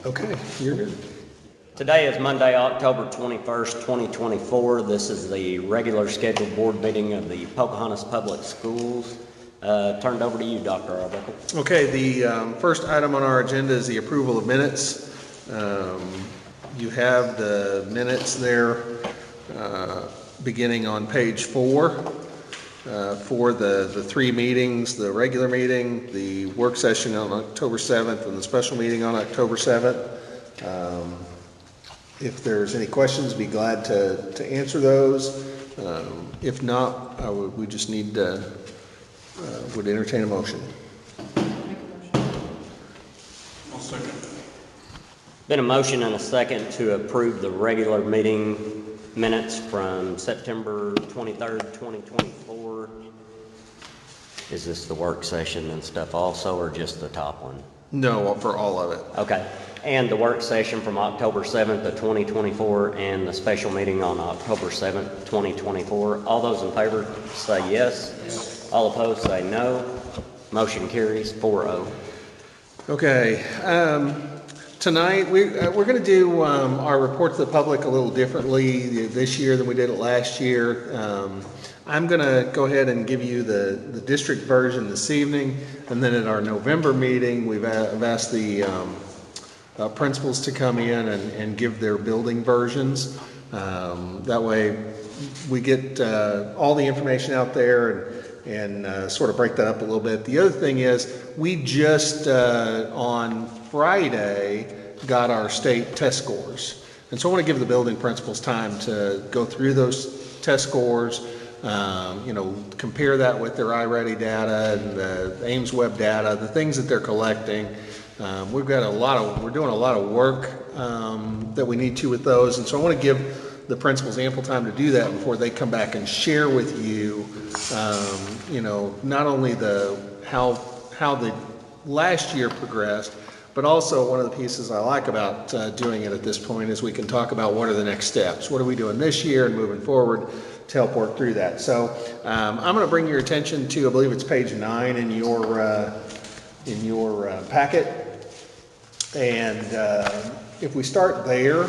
Okay, you're good. Today is Monday, October 21st, 2024. This is the regular scheduled board meeting of the Pocahontas Public Schools. Turned over to you, Dr. Arbuckle. Okay, the first item on our agenda is the approval of minutes. You have the minutes there beginning on page 4 for the three meetings, the regular meeting, the work session on October 7th, and the special meeting on October 7th. If there's any questions, be glad to answer those. If not, we just need would entertain a motion. I'll second. Been a motion and a second to approve the regular meeting minutes from September 23rd, 2024. Is this the work session and stuff also, or just the top one? No, for all of it. Okay. And the work session from October 7th of 2024 and the special meeting on October 7th, 2024. All those in favor say yes. Yes. All opposed say no. Motion carries 4-0. Okay. Tonight we're going to do our report to the public a little differently this year than we did it last year. I'm going to go ahead and give you the district version this evening, and then at our November meeting I've asked the principals to come in and give their building versions. That way we get all the information out there and sort of break that up a little bit. The other thing is we just on Friday got our state test scores. And so I want to give the building principals time to go through those test scores, compare that with their iReady data and the Ames Web data, the things that they're collecting. We're doing a lot of work that we need to with those, and so I want to give the principals ample time to do that before they come back and share with you, not only how the last year progressed, but also one of the pieces I like about doing it at this point is we can talk about what are the next steps. What are we doing this year and moving forward to help work through that. So I'm going to bring your attention to, I believe it's page 9 in your packet. And if we start there,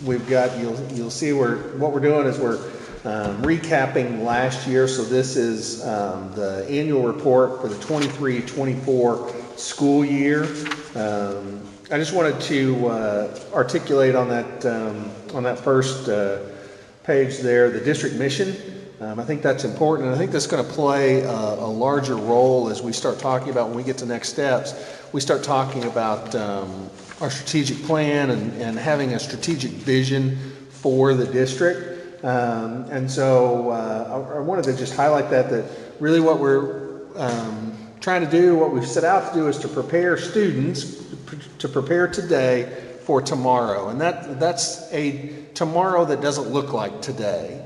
we've got, you'll see what we're doing is we're recapping last year. So this is the annual report for the 23-24 school year. I just wanted to articulate on that first page there the district mission. I think that's important, and I think that's going to play a larger role as we start talking about, when we get to next steps, we start talking about our strategic plan and having a strategic vision for the district. And so I wanted to just highlight that really what we're trying to do, what we've set out to do, is to prepare students to prepare today for tomorrow. And that's a tomorrow that doesn't look like today.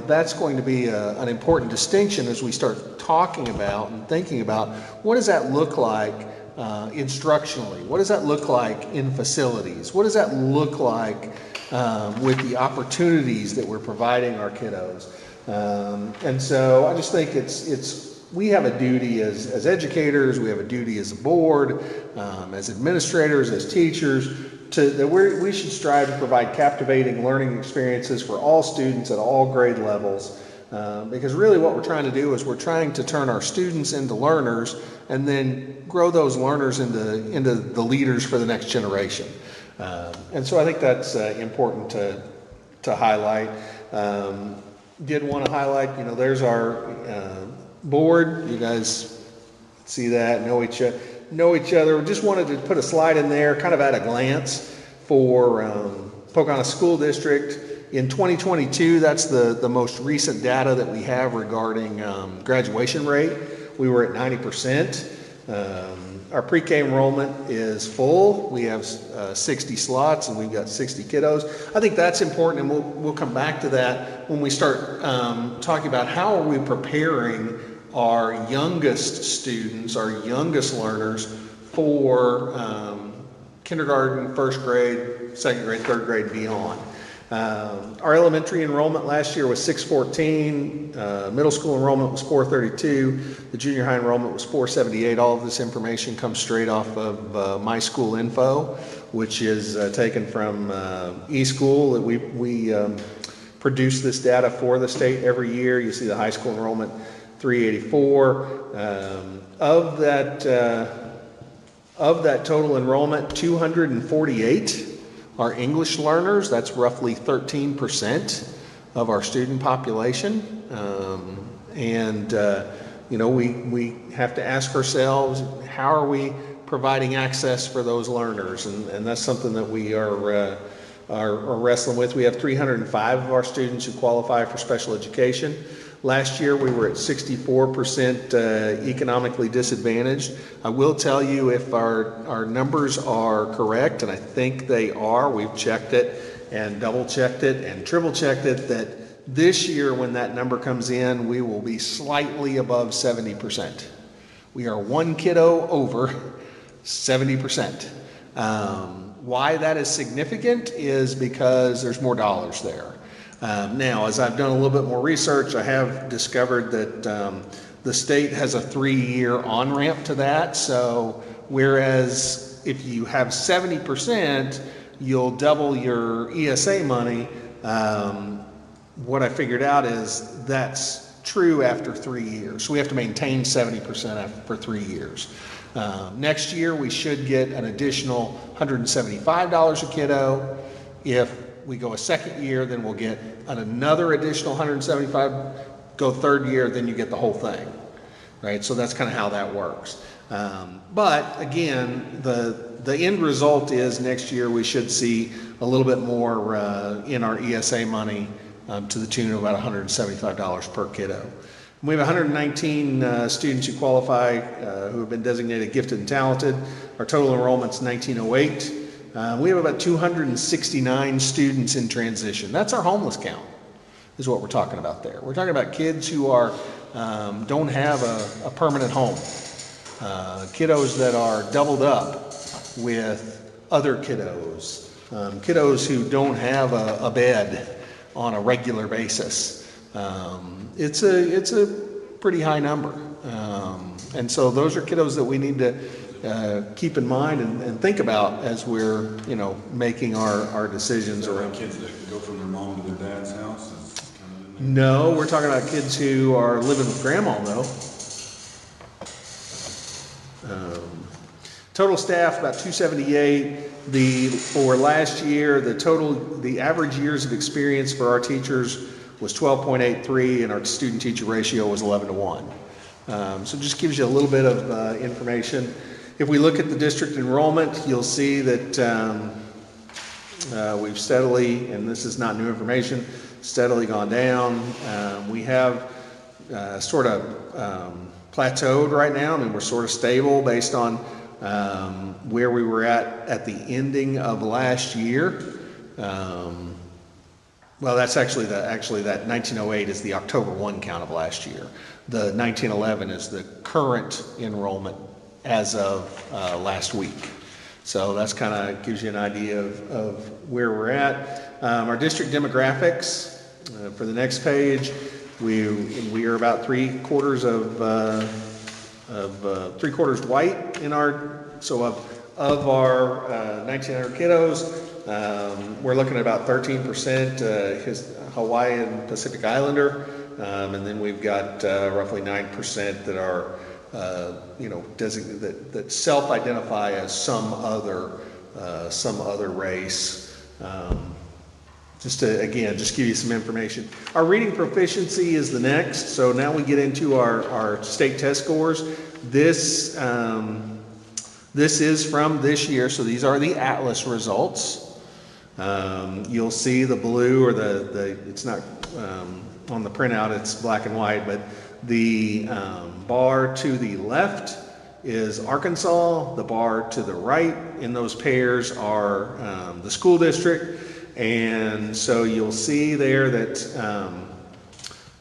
That's going to be an important distinction as we start talking about and thinking about what does that look like instructionally? What does that look like in facilities? What does that look like with the opportunities that we're providing our kiddos? And so I just think we have a duty as educators, we have a duty as a board, as administrators, as teachers, that we should strive to provide captivating learning experiences for all students at all grade levels. Because really what we're trying to do is we're trying to turn our students into learners and then grow those learners into the leaders for the next generation. And so I think that's important to highlight. Did want to highlight, there's our board. You guys see that, know each other. Just wanted to put a slide in there kind of at a glance for Pocahontas School District. In 2022, that's the most recent data that we have regarding graduation rate. We were at 90%. Our pre-K enrollment is full. We have 60 slots and we've got 60 kiddos. I think that's important, and we'll come back to that when we start talking about how are we preparing our youngest students, our youngest learners for kindergarten, first grade, second grade, third grade, beyond. Our elementary enrollment last year was 614, middle school enrollment was 432, the junior high enrollment was 478. All of this information comes straight off of My School Info, which is taken from eSchool. We produce this data for the state every year. You see the high school enrollment 384. Of that total enrollment, 248 are English learners. That's roughly 13% of our student population. We have to ask ourselves, how are we providing access for those learners? And that's something that we are wrestling with. We have 305 of our students who qualify for special education. Last year we were at 64% economically disadvantaged. I will tell you, if our numbers are correct, and I think they are, we've checked it and double checked it and triple checked it, that this year when that number comes in, we will be slightly above 70%. We are one kiddo over 70%. Why that is significant is because there's more dollars there. Now, as I've done a little bit more research, I have discovered that the state has a 3-year on-ramp to that. So whereas if you have 70%, you'll double your ESA money. What I figured out is that's true after 3 years. So we have to maintain 70% for 3 years. Next year, we should get an additional $175 a kiddo. If we go a second year, then we'll get another additional $175. Go third year, then you get the whole thing, right? So that's kind of how that works. But again, the end result is next year we should see a little bit more in our ESA money to the tune of about $175 per kiddo. We have 119 students who qualify who have been designated gifted and talented. Our total enrollment's 1908. We have about 269 students in transition. That's our homeless count, is what we're talking about there. We're talking about kids who are don't have a permanent home. Kiddos that are doubled up with other kiddos. Kiddos who don't have a bed on a regular basis. It's a pretty high number. And so those are kiddos that we need to keep in mind and think about as we're, making our decisions around. Kids that go from their mom to their dad's house? No, we're talking about kids who are living with grandma, though. Total staff about 278. For last year, the average years of experience for our teachers was 12.83, and our student teacher ratio was 11-1. So just gives you a little bit of information. If we look at the district enrollment, you'll see that we've steadily, and this is not new information, steadily gone down. We have sort of plateaued right now. I mean, we're sort of stable based on where we were at the ending of last year. Well, that's actually that 1908 is the October 1 count of last year. The 1911 is the current enrollment as of last week. So that's kind of gives you an idea of where we're at. Our district demographics for the next page, we are about three-quarters white in our, so of our 1,900 kiddos, we're looking at about 13% Hawaiian Pacific Islander, and then we've got roughly 9% that are designated that self-identify as some other race. Just to give you some information. Our reading proficiency is the next. So now we get into our state test scores. This is from this year. So these are the Atlas results. You'll see the blue, or it's not on the printout, it's black and white, but the bar to the left is Arkansas. The bar to the right in those pairs are the school district. And so you'll see there that,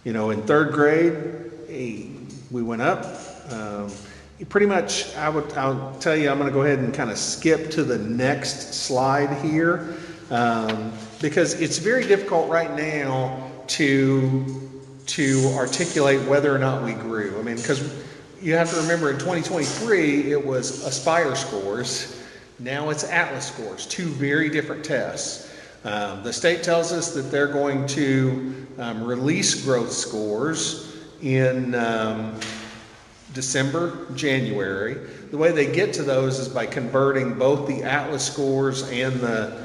in third grade, we went up. Pretty much, I'll tell you, I'm going to go ahead and kind of skip to the next slide here. because it's very difficult right now to articulate whether or not we grew. I mean, because you have to remember in 2023 it was Aspire scores. Now it's Atlas scores, two very different tests. The state tells us that they're going to release growth scores in December, January. The way they get to those is by converting both the Atlas scores and the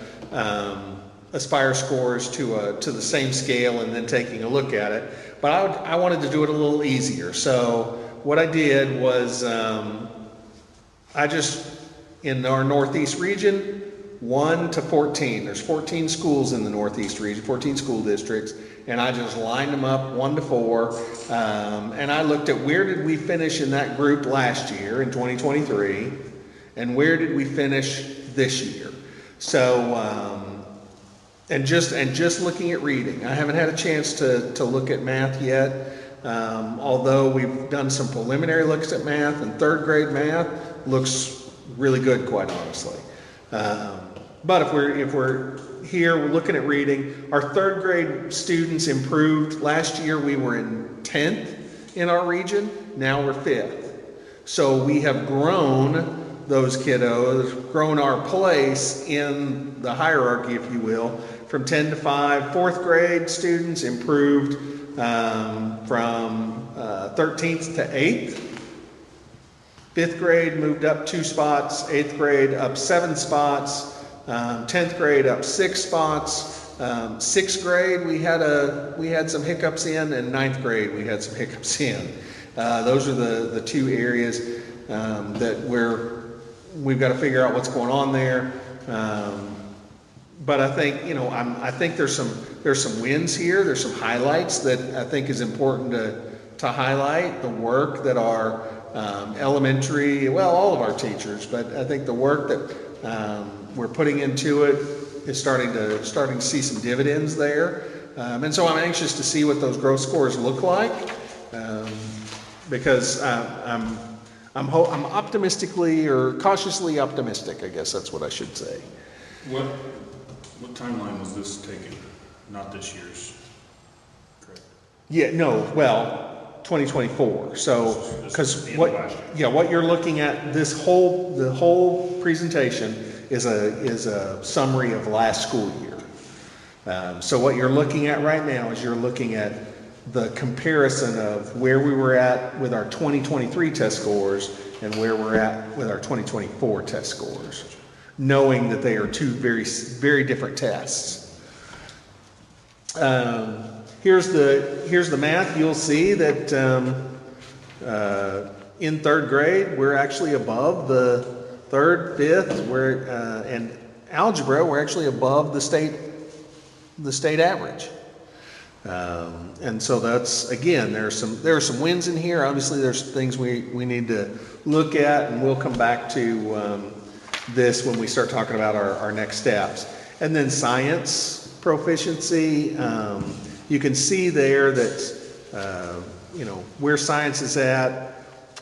Aspire scores to the same scale and then taking a look at it. But I wanted to do it a little easier. So what I did was I just, in our Northeast region, 1 to 14. There's 14 schools in the Northeast region, 14 school districts, and I just lined them up 1 to 4. And I looked at where did we finish in that group last year in 2023, and where did we finish this year. So, and just looking at reading. I haven't had a chance to look at math yet, although we've done some preliminary looks at math, and third grade math looks really good, quite honestly. But if we're here, we're looking at reading. Our third grade students improved. Last year we were in 10th in our region. Now we're 5th. So we have grown those kiddos, grown our place in the hierarchy, if you will, from 10 to 5. Fourth grade students improved from 13th to 8th. Fifth grade moved up 2 spots. 8th grade up 7 spots. 10th grade up 6 spots. 6th grade we had some hiccups in, and 9th grade we had some hiccups in. Those are the 2 areas that we've got to figure out what's going on there. But I think, I think there's some wins here. There's some highlights that I think is important to highlight. The work that our elementary, well, all of our teachers, but I think the work that we're putting into it is starting to see some dividends there. And so I'm anxious to see what those growth scores look like, because I'm optimistically or cautiously optimistic, I guess that's what I should say. What timeline was this taken? Not this year's, correct? Yeah, no, well, 2024. So, because what you're looking at, the whole presentation is a summary of last school year. So what you're looking at right now is you're looking at the comparison of where we were at with our 2023 test scores and where we're at with our 2024 test scores, knowing that they are 2 very, very different tests. Here's the math. You'll see that in third grade we're actually above the 3rd, 5th. And algebra we're actually above the state average. And so that's, again, there are some wins in here. Obviously there's things we need to look at, and we'll come back to this when we start talking about our next steps. And then science proficiency, you can see there that where science is at.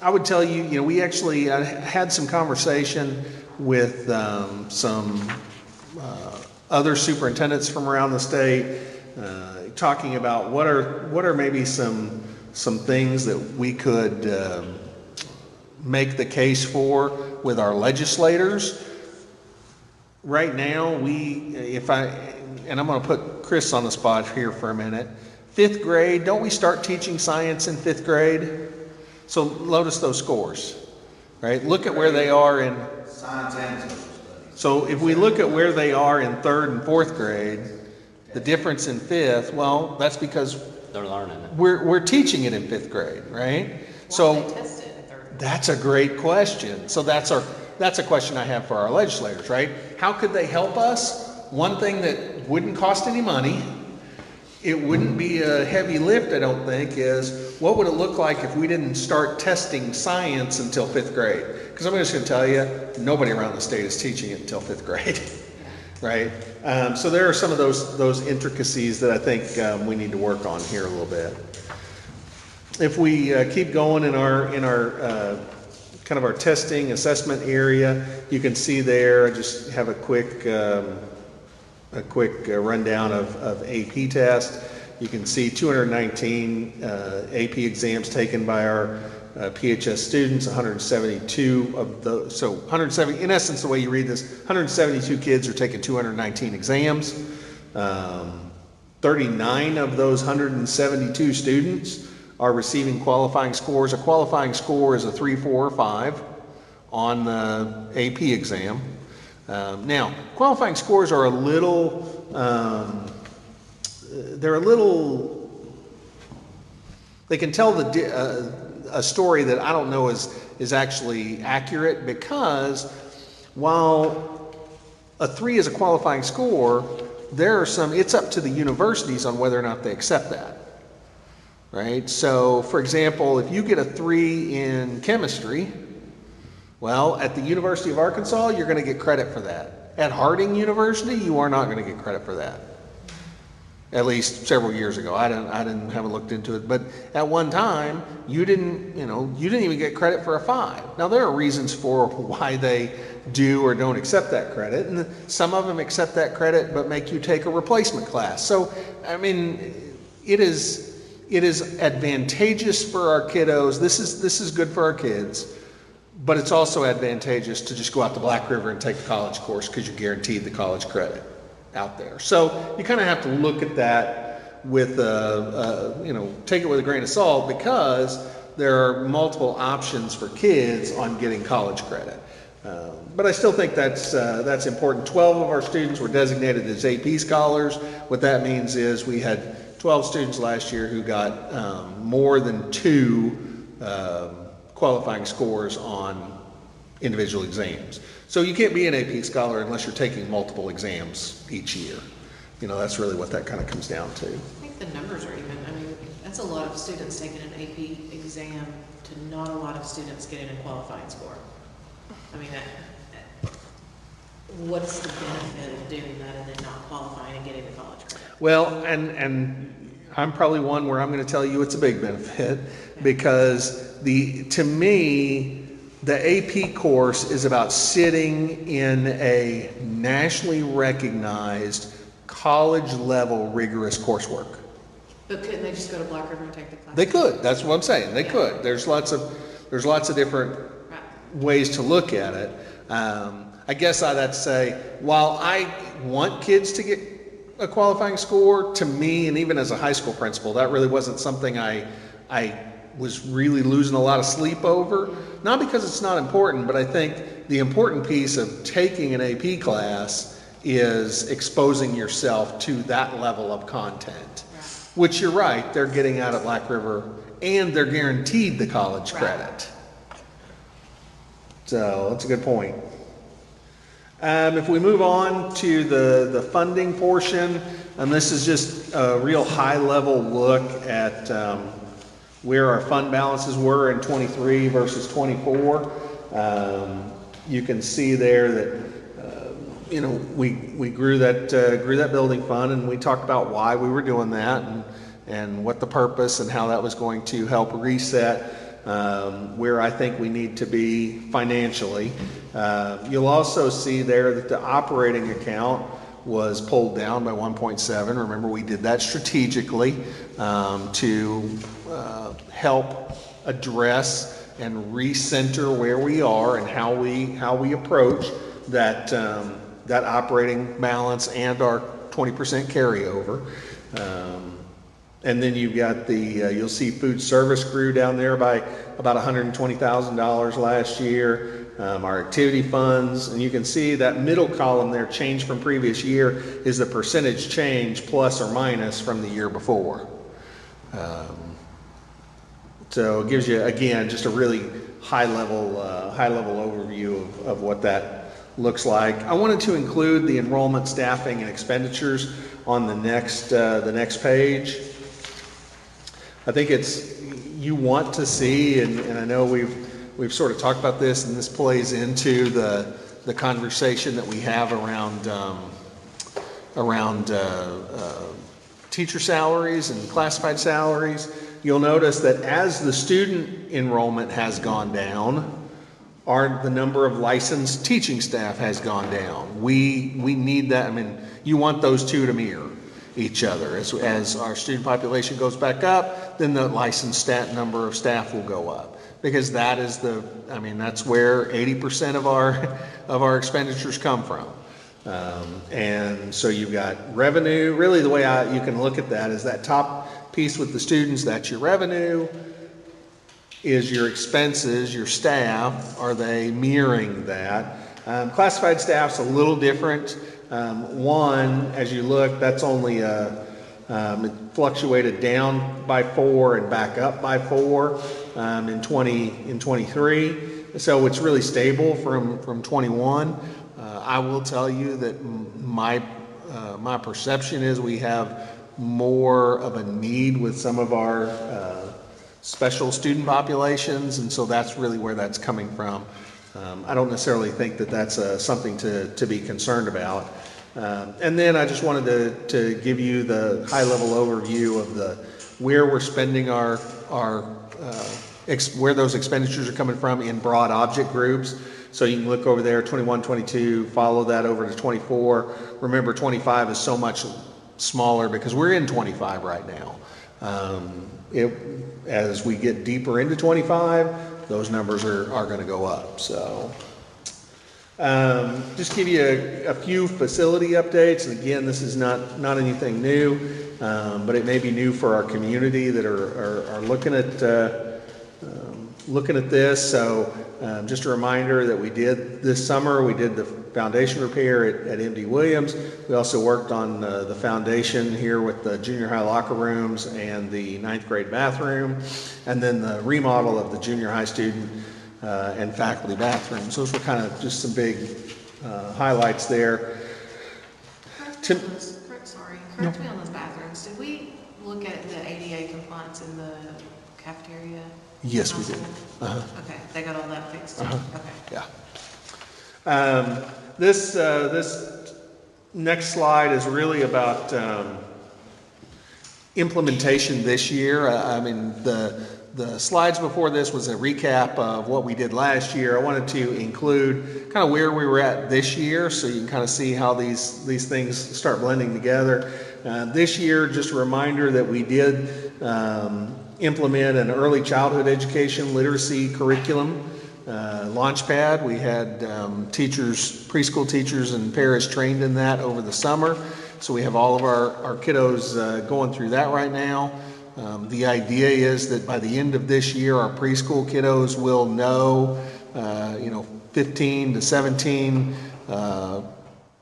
I would tell you, we actually had some conversation with some other superintendents from around the state, talking about what are maybe some things that we could make the case for with our legislators. Right now, and I'm going to put Chris on the spot here for a minute. 5th grade, don't we start teaching science in 5th grade? So notice those scores, right? Look at where they are in science and social studies. So if we look at where they are in 3rd and 4th grade, the difference in 5th, well, that's because They're learning it. we're teaching it in 5th grade, right? So that's a great question. So that's a question I have for our legislators, right? How could they help us? One thing that wouldn't cost any money, it wouldn't be a heavy lift, I don't think, is what would it look like if we didn't start testing science until 5th grade? Because I'm just going to tell you, nobody around the state is teaching it until 5th grade, right? So there are some of those intricacies that I think we need to work on here a little bit. If we keep going in our kind of our testing assessment area, you can see there. I just have a quick a quick rundown of AP tests. You can see 219 AP exams taken by our PHS students, 172 of those, so 170, in essence, the way you read this, 172 kids are taking 219 exams. 39 of those 172 students are receiving qualifying scores. A qualifying score is a 3, 4, or 5 on the AP exam. Now, qualifying scores are a little, they can tell a story that I don't know is actually accurate, because while a 3 is a qualifying score, it's up to the universities on whether or not they accept that, right? So, for example, if you get a 3 in chemistry, well, at the University of Arkansas, you're going to get credit for that. At Harding University, you are not going to get credit for that. At least several years ago. I haven't looked into it, but at one time, you didn't even get credit for a 5. Now, there are reasons for why they do or don't accept that credit, and some of them accept that credit but make you take a replacement class. So, I mean, it is advantageous for our kiddos. This is good for our kids, but it's also advantageous to just go out to Black River and take the college course, because you're guaranteed the college credit out there. So you kind of have to look at that with take it with a grain of salt, because there are multiple options for kids on getting college credit. But I still think that's important. 12 of our students were designated as AP scholars. What that means is we had 12 students last year who got more than 2 qualifying scores on individual exams. So you can't be an AP scholar unless you're taking multiple exams each year. That's really what that kind of comes down to. I think the numbers are even. I mean, that's a lot of students taking an AP exam to not a lot of students getting a qualifying score. I mean, what's the benefit of doing that and then not qualifying and getting the college credit? Well, and I'm probably one where I'm going to tell you it's a big benefit, because to me, the AP course is about sitting in a nationally recognized college-level rigorous coursework. But couldn't they just go to Black River and take the class? They could. That's what I'm saying. They could. There's lots of different ways to look at it. I guess I'd have to say, while I want kids to get a qualifying score, to me, and even as a high school principal, that really wasn't something I was really losing a lot of sleep over. Not because it's not important, but I think the important piece of taking an AP class is exposing yourself to that level of content, which you're right, they're getting out at Black River, and they're guaranteed the college credit. So that's a good point. If we move on to the funding portion, and this is just a real high-level look at where our fund balances were in 23 versus 24. You can see there that we grew that building fund, and we talked about why we were doing that, and what the purpose and how that was going to help reset where I think we need to be financially. You'll also see there that the operating account was pulled down by 1.7. Remember, we did that strategically to help address and recenter where we are and how we approach that operating balance and our 20% carryover. And then you've got you'll see food service grew down there by about $120,000 last year. Our activity funds, and you can see that middle column there, change from previous year, is the percentage change plus or minus from the year before. So it gives you, again, just a really high level overview of what that looks like. I wanted to include the enrollment, staffing, and expenditures on the next page. I think you want to see, and I know we've sort of talked about this, and this plays into the conversation that we have around teacher salaries and classified salaries. You'll notice that as the student enrollment has gone down, the number of licensed teaching staff has gone down. We need that. I mean, you want those two to mirror each other. As our student population goes back up, then the licensed number of staff will go up, because that is that's where 80% of our expenditures come from. And so you've got revenue. Really, the way you can look at that is that top piece with the students, that's your revenue. Is your expenses, your staff, are they mirroring that? Classified staff's a little different. One, as you look, that's only it fluctuated down by 4 and back up by 4 in 23. So it's really stable from 21. I will tell you that my perception is we have more of a need with some of our special student populations, and so that's really where that's coming from. I don't necessarily think that that's something to be concerned about. And then I just wanted to give you the high-level overview of where we're spending where those expenditures are coming from in broad object groups. So you can look over there, 21, 22, follow that over to 24. Remember, 25 is so much smaller because we're in 25 right now. As we get deeper into 25, those numbers are going to go up. So just give you a few facility updates. And again, this is not anything new, but it may be new for our community that are looking at this. So just a reminder that this summer we did the foundation repair at MD Williams. We also worked on the foundation here with the junior high locker rooms and the 9th grade bathroom, and then the remodel of the junior high student and faculty bathrooms. Those were kind of just some big highlights there. Correct me on those bathrooms. Did we look at the ADA compliance in the cafeteria? Yes, we did. Okay, they got all that fixed too? Okay. Yeah. This next slide is really about implementation this year. The slides before this was a recap of what we did last year. I wanted to include kind of where we were at this year, so you can kind of see how these things start blending together. This year, just a reminder that we did implement an early childhood education literacy curriculum launchpad. We had preschool teachers and paras trained in that over the summer. So we have all of our kiddos going through that right now. The idea is that by the end of this year, our preschool kiddos will know, 15 to 17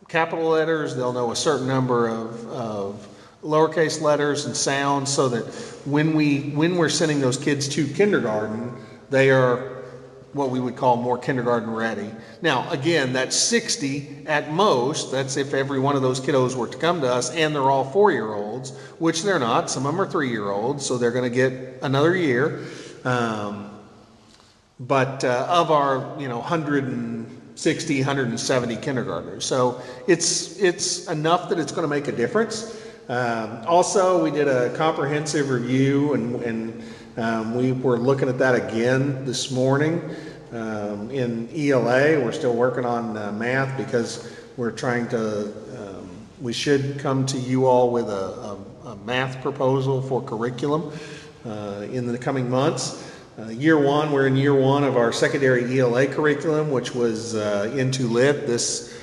capital letters. They'll know a certain number of lowercase letters and sounds, so that when we're sending those kids to kindergarten, they are what we would call more kindergarten ready. Now, again, that's 60 at most. That's if every one of those kiddos were to come to us, and they're all 4-year-olds, which they're not. Some of them are 3-year-olds, so they're going to get another year. But of our 160, 170 kindergartners, so it's enough that it's going to make a difference. Also, we did a comprehensive review, and we were looking at that again this morning in ELA. We're still working on math, because we're trying to, we should come to you all with a math proposal for curriculum in the coming months. Year one, we're in year one of our secondary ELA curriculum, which was into lit. This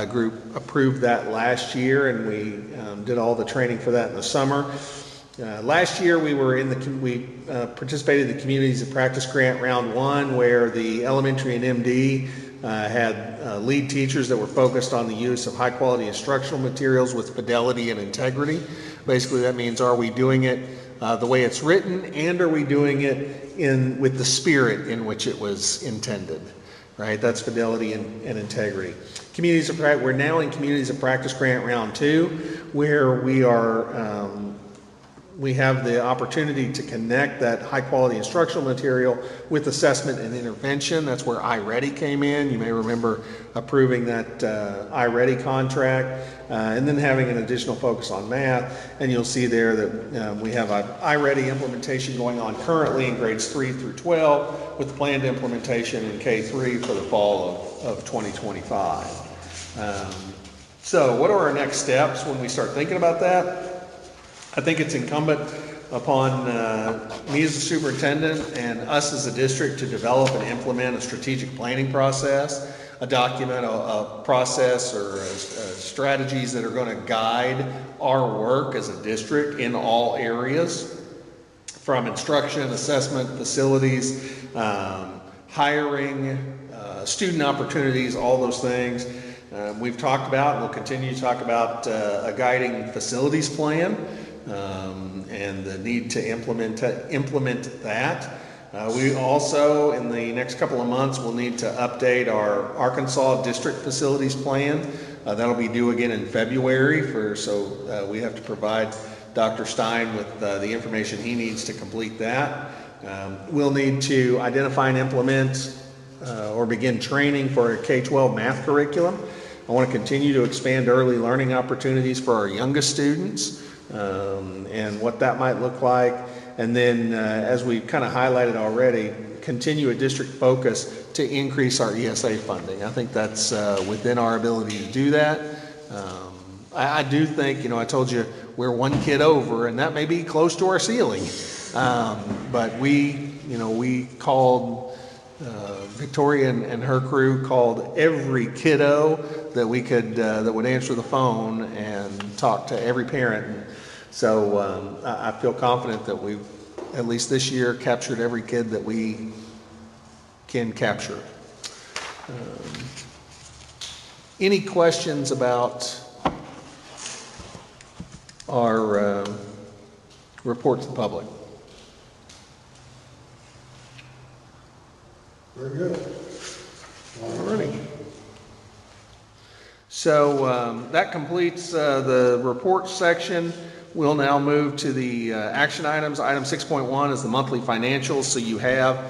group approved that last year, and we did all the training for that in the summer. Last year we participated in the Communities of Practice Grant Round 1, where the elementary and MD had lead teachers that were focused on the use of high quality instructional materials with fidelity and integrity. Basically, that means, are we doing it the way it's written, and are we doing it with the spirit in which it was intended? Right, that's fidelity and integrity. We're now in Communities of Practice Grant Round 2, where we are we have the opportunity to connect that high-quality instructional material with assessment and intervention. That's where iReady came in. You may remember approving that iReady contract, and then having an additional focus on math. And you'll see there that we have an iReady implementation going on currently in grades 3 through 12, with planned implementation in K3 for the fall of 2025. So what are our next steps when we start thinking about that? I think it's incumbent upon me as a superintendent and us as a district to develop and implement a strategic planning process, a document, a process, or strategies that are going to guide our work as a district in all areas, from instruction, assessment, facilities, hiring, student opportunities, all those things. We've talked about, and we'll continue to talk about a guiding facilities plan. And the need to implement that. We also, in the next couple of months, will need to update our Arkansas district facilities plan. That'll be due again in February, so we have to provide Dr. Stein with the information he needs to complete that. We'll need to identify and implement or begin training for a K-12 math curriculum. I want to continue to expand early learning opportunities for our youngest students. And what that might look like. And then, as we've kind of highlighted already, continue a district focus to increase our ESA funding. I think that's within our ability to do that. I do think, I told you we're one kid over, and that may be close to our ceiling. But we called, Victoria and her crew called every kiddo that we could, that would answer the phone and talk to every parent. So I feel confident that we've, at least this year, captured every kid that we can capture. Any questions about our report to the public? Very good. All righty. So that completes the report section. We'll now move to the action items. Item 6.1 is the monthly financials. So you have,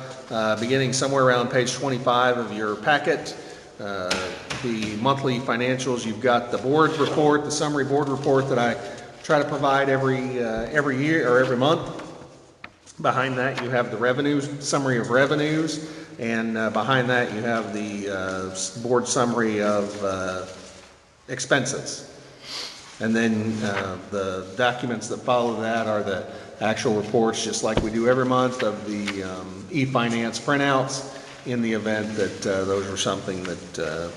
beginning somewhere around page 25 of your packet, the monthly financials. You've got the board report, the summary board report that I try to provide every year or every month. Behind that, you have the revenues, summary of revenues, and behind that, you have the board summary of expenses. And then the documents that follow that are the actual reports, just like we do every month, of the e-finance printouts, in the event that those were something that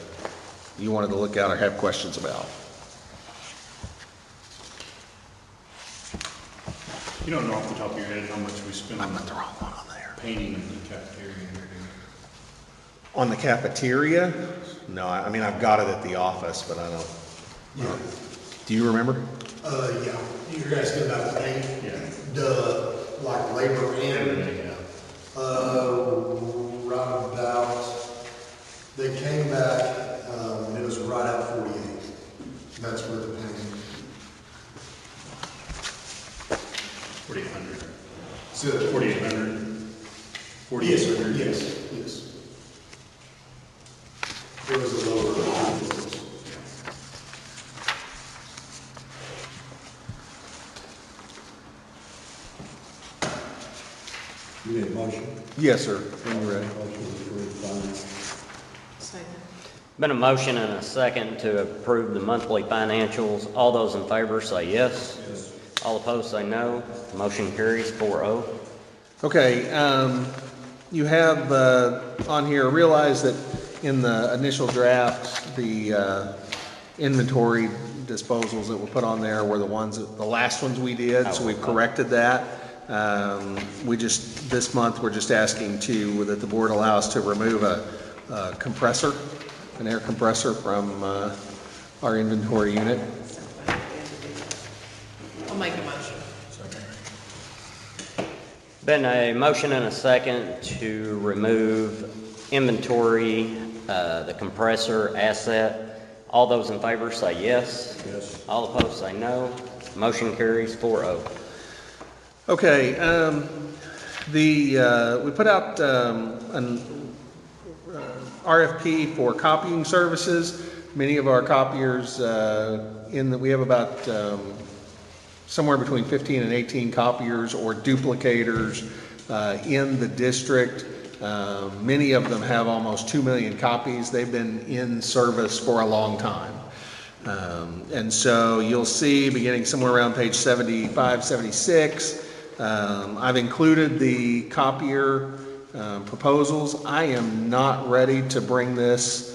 you wanted to look at or have questions about. You don't know off the top of your head how much we spend I'm on not the wrong one on there. painting in the cafeteria and everything? On the cafeteria? No, I mean, I've got it at the office, but I don't. Yeah. Do you remember? Yeah, you're asking about the paint? Yeah. The, like labor and, Everything, yeah. right about, they came back, and it was right at 48. That's where the paint. 4,800. So, 4,800. yes, 4,800. yes. It was a lower. You need a motion? Yes, sir. When you're ready. Motion to approve finance. Second. Been a motion and a second to approve the monthly financials. All those in favor say yes. Yes. All opposed say no. Motion carries 4-0. Okay, you have on here, realize that in the initial draft, the inventory disposals that were put on there were the last ones we did, so we've corrected that. This month, we're just asking that the board allow us to remove a compressor, an air compressor from our inventory unit. I'll make a motion. Been a motion and a second to remove inventory, the compressor asset. All those in favor say yes. Yes. All opposed say no. Motion carries 4-0. Okay, we put out an RFP for copying services. Many of our copiers, we have about somewhere between 15 and 18 copiers or duplicators in the district. Many of them have almost 2 million copies. They've been in service for a long time. And so you'll see, beginning somewhere around page 75, 76, I've included the copier proposals. I am not ready to bring this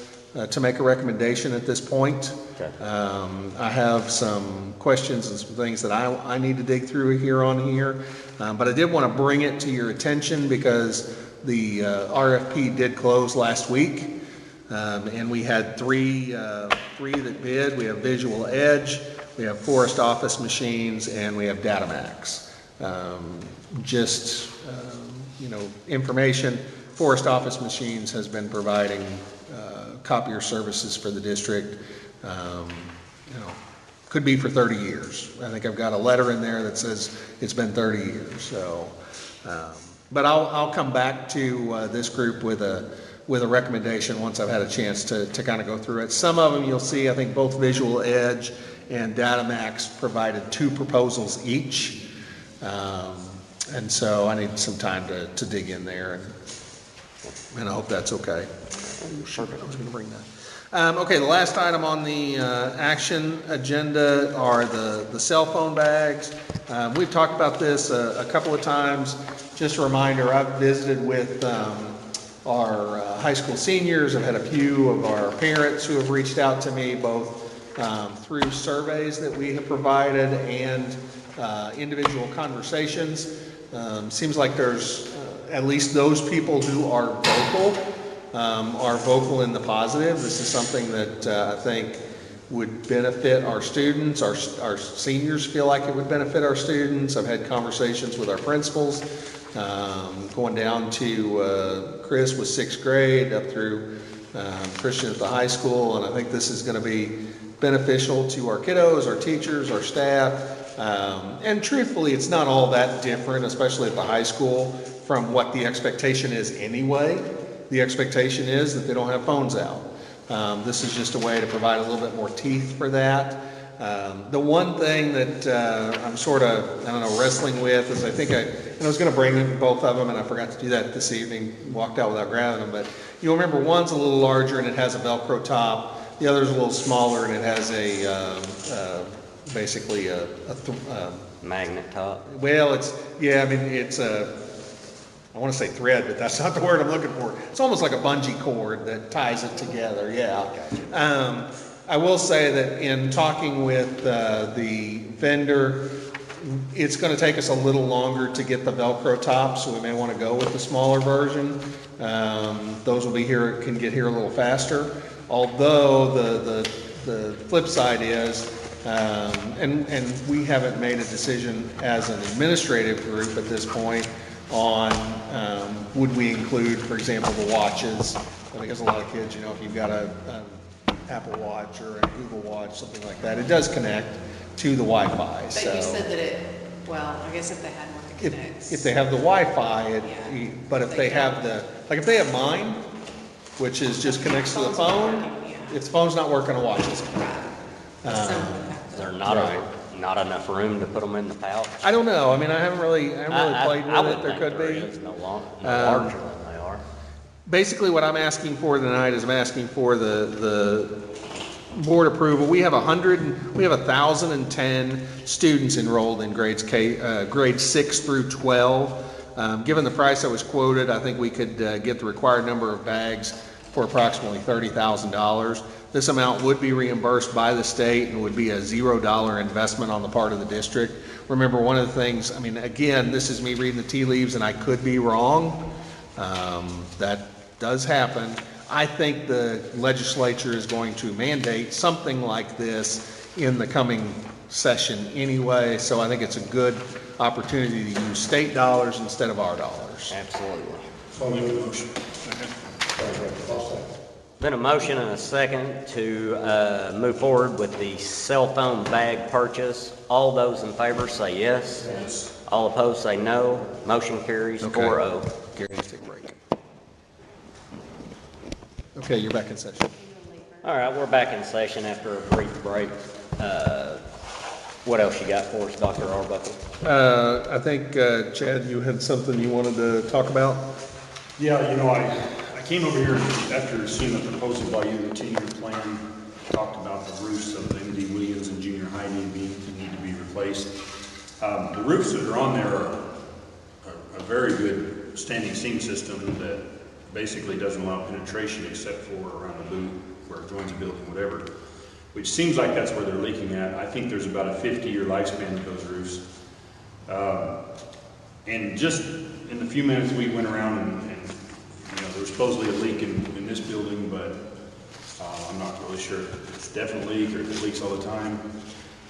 to make a recommendation at this point. Okay. I have some questions and some things that I need to dig through here on here, but I did want to bring it to your attention because the RFP did close last week, and we had three that bid. We have Visual Edge, we have Forest Office Machines, and we have Datamax. Information. Forest Office Machines has been providing copier services for the district, could be for 30 years. I think I've got a letter in there that says it's been 30 years. So, but I'll come back to this group with a recommendation once I've had a chance to kind of go through it. Some of them you'll see, I think both Visual Edge and Datamax provided 2 proposals each. And so I need some time to dig in there, and I hope that's okay. Perfect. I was going to bring that. Okay, the last item on the action agenda are the cell phone bags. We've talked about this a couple of times. Just a reminder, I've visited with our high school seniors. I've had a few of our parents who have reached out to me, both through surveys that we have provided and individual conversations. Seems like there's at least those people who are vocal in the positive. This is something that I think would benefit our students. Our seniors feel like it would benefit our students. I've had conversations with our principals, going down to Chris with 6th grade up through Christian at the high school, and I think this is going to be beneficial to our kiddos, our teachers, our staff. And truthfully, it's not all that different, especially at the high school, from what the expectation is anyway. The expectation is that they don't have phones out. This is just a way to provide a little bit more teeth for that. The one thing that I'm sort of, wrestling with is I was going to bring both of them, and I forgot to do that this evening, walked out without grabbing them, but you'll remember one's a little larger and it has a Velcro top. The other's a little smaller and it has basically a Magnet top. Well, it's I want to say thread, but that's not the word I'm looking for. It's almost like a bungee cord that ties it together, yeah. I will say that in talking with the vendor, it's going to take us a little longer to get the Velcro top, so we may want to go with the smaller version. Those can get here a little faster. Although the flip side is, and we haven't made a decision as an administrative group at this point on would we include, for example, the watches. Because a lot of kids, if you've got an Apple Watch or a Google Watch, something like that, it does connect to the Wi-Fi. But you said that I guess if they had one that connects. If they have the Wi-Fi, but if they have if they have mine, which is just connects to the phone, if the phone's not working, a watch isn't. Is there not enough room to put them in the pouch? I don't know. I haven't really played with it. There could be. Is no larger than they are. Basically, what I'm asking for tonight is I'm asking for the board approval. We have 1,010 students enrolled in grades 6 through 12. Given the price that was quoted, I think we could get the required number of bags for approximately $30,000. This amount would be reimbursed by the state and would be a $0 investment on the part of the district. Remember, one of the things, again, this is me reading the tea leaves and I could be wrong. That does happen. I think the legislature is going to mandate something like this in the coming session anyway, so I think it's a good opportunity to use state dollars instead of our dollars. Absolutely. I'll make a motion. Been a motion and a second to move forward with the cell phone bag purchase. All those in favor say yes. Yes. All opposed say no. Motion carries Okay. 4-0. Gary, let's take a break. Okay, you're back in session. All right, we're back in session after a brief break. What else you got for us, Dr. Arbuckle? I think, Chad, you had something you wanted to talk about? Yeah, you know, I came over here after seeing the proposal by you, the 10-year plan, talked about the roofs of the M.D. Williams and junior high need to be replaced. The roofs that are on there are a very good standing seam system that basically doesn't allow penetration except for around a boot where it joins a building, whatever, which seems like that's where they're leaking at. I think there's about a 50-year lifespan of those roofs. And just in the few minutes we went around and you know, there's supposedly a leak in this building, but I'm not really sure if it's definitely leak or if it leaks all the time.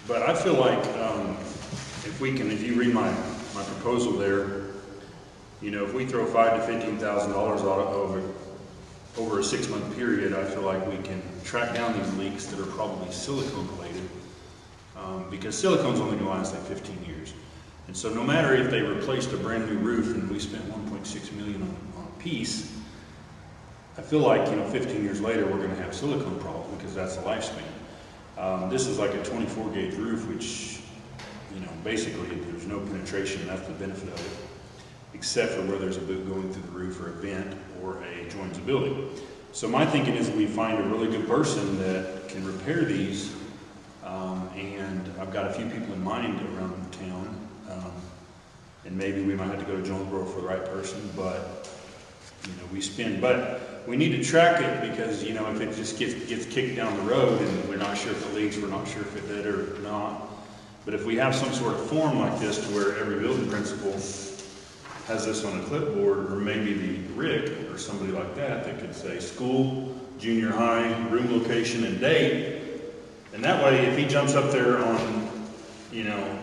But I feel like if you read my proposal there, you know, if we throw $5,000 to $15,000 over a 6-month period, I feel like we can track down these leaks that are probably silicone related, because silicone's only going to last like 15 years. And so no matter if they replaced a brand new roof and we spent $1.6 million on a piece, I feel like, you know, 15 years later we're going to have silicone problems because that's the lifespan. This is like a 24 gauge roof, which, you know, basically there's no penetration. That's the benefit of it, except for where there's a boot going through the roof or a vent or a joins a building. So my thinking is we find a really good person that can repair these, and I've got a few people in mind around town, and maybe we might have to go to Jonesboro for the right person, but you know, but we need to track it because, you know, if it just gets kicked down the road and we're not sure if it leaks, we're not sure if it did or not. But if we have some sort of form like this to where every building principal has this on a clipboard, or maybe the RIC or somebody like that could say school, junior high, room location, and date. And that way, if he jumps up there on, you know,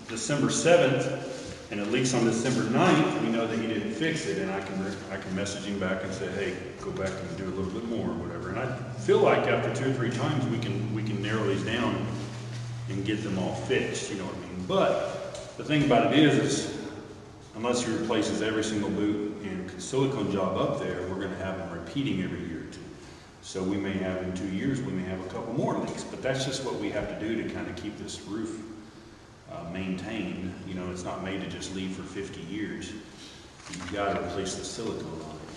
December 7th, and it leaks on December 9th, we know that he didn't fix it, and I can message him back and say, hey, go back and do a little bit more or whatever. And I feel like after 2 or 3 times, we can narrow these down and get them all fixed, you know what I mean? But the thing about it is unless he replaces every single boot and silicone job up there, we're going to have them repeating every year or 2. So we may have in 2 years, we may have a couple more leaks, but that's just what we have to do to kind of keep this roof maintained. You know, it's not made to just leave for 50 years. You've got to replace the silicone on it,